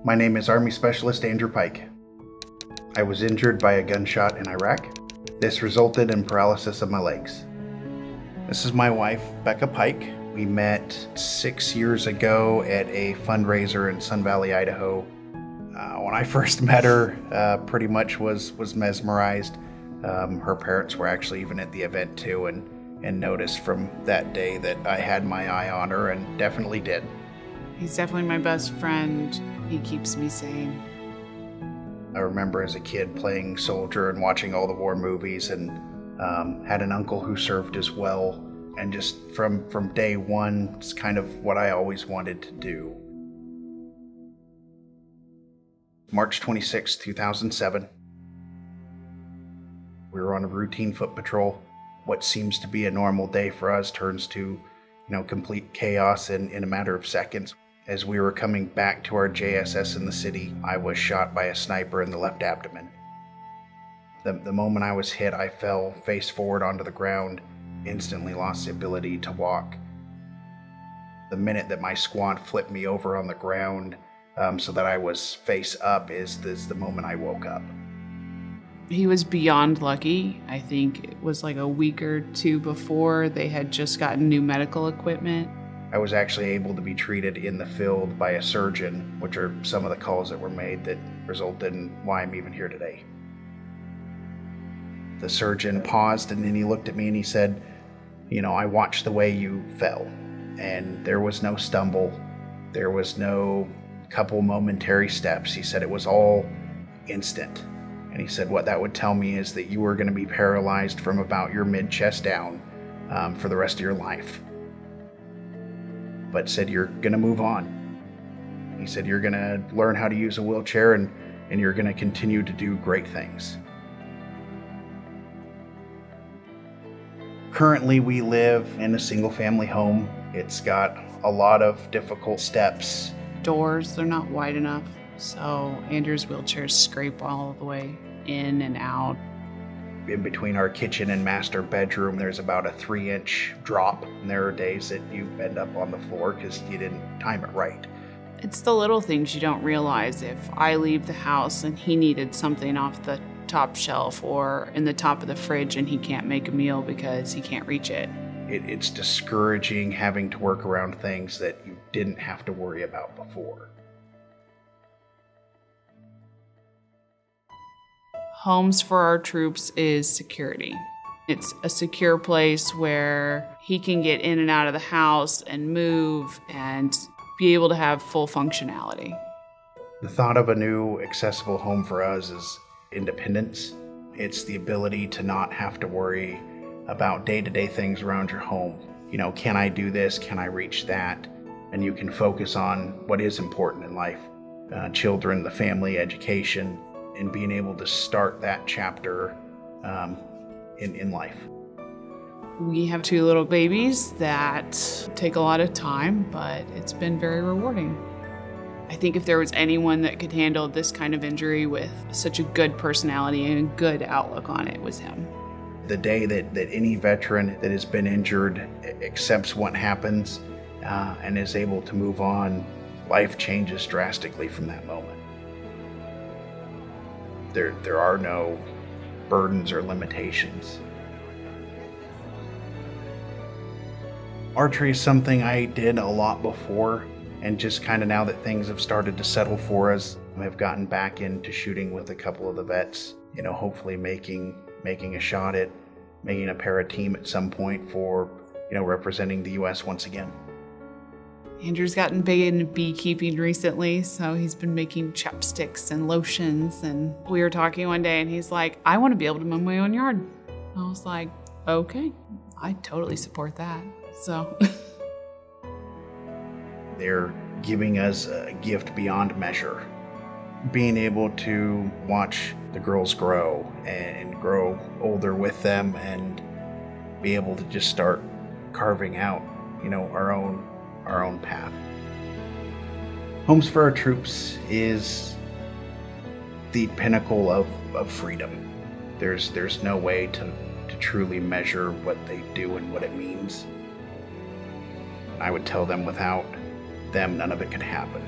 My name is Army Specialist Andrew Pike. I was injured by a gunshot in Iraq. This resulted in paralysis of my legs. This is my wife, Becca Pike. We met 6 years ago at a fundraiser in Sun Valley, Idaho. When I first met her, pretty much was mesmerized. Her parents were actually even at the event too, and noticed from that day that I had my eye on her, and definitely did. He's definitely my best friend. He keeps me sane. I remember as a kid playing soldier and watching all the war movies, and had an uncle who served as well. And just from day one, it's kind of what I always wanted to do. March 26, 2007. We were on a routine foot patrol. What seems to be a normal day for us turns to, complete chaos in a matter of seconds. As we were coming back to our JSS in the city, I was shot by a sniper in the left abdomen. The moment I was hit, I fell face forward onto the ground, instantly lost the ability to walk. The minute that my squad flipped me over on the ground so that I was face up is the moment I woke up. He was beyond lucky. I think it was like a week or two before they had just gotten new medical equipment. I was actually able to be treated in the field by a surgeon, which are some of the calls that were made that resulted in why I'm even here today. The surgeon paused and then he looked at me and he said, I watched the way you fell, and there was no stumble. There was no couple momentary steps. He said it was all instant. And he said what that would tell me is that you were going to be paralyzed from about your mid-chest down for the rest of your life. But said you're going to move on. He said you're going to learn how to use a wheelchair and you're going to continue to do great things. Currently, we live in a single-family home. It's got a lot of difficult steps. Doors, they're not wide enough, so Andrew's wheelchairs scrape all the way in and out. In between our kitchen and master bedroom, there's about a 3-inch drop, and there are days that you end up on the floor because you didn't time it right. It's the little things you don't realize. If I leave the house and he needed something off the top shelf or in the top of the fridge and he can't make a meal because he can't reach it. It's discouraging having to work around things that you didn't have to worry about before. Homes for our troops is security. It's a secure place where he can get in and out of the house and move and be able to have full functionality. The thought of a new accessible home for us is independence. It's the ability to not have to worry about day-to-day things around your home. Can I do this? Can I reach that? And you can focus on what is important in life. Children, the family, education, and being able to start that chapter in life. We have 2 little babies that take a lot of time, but it's been very rewarding. I think if there was anyone that could handle this kind of injury with such a good personality and a good outlook on it, was him. The day that any veteran that has been injured accepts what happens and is able to move on, life changes drastically from that moment. There are no burdens or limitations. Archery is something I did a lot before, and just kind of now that things have started to settle for us, I've gotten back into shooting with a couple of the vets, hopefully making a shot at making a para team at some point for, representing the U.S. once again. Andrew's gotten big into beekeeping recently, so he's been making chapsticks and lotions, and we were talking one day and he's like, I want to be able to mow my own yard. I was like, okay, I totally support that. So they're giving us a gift beyond measure. Being able to watch the girls grow and grow older with them and be able to just start carving out, our own path. Homes for Our Troops is the pinnacle of freedom. There's no way to truly measure what they do and what it means. I would tell them without them, none of it could happen.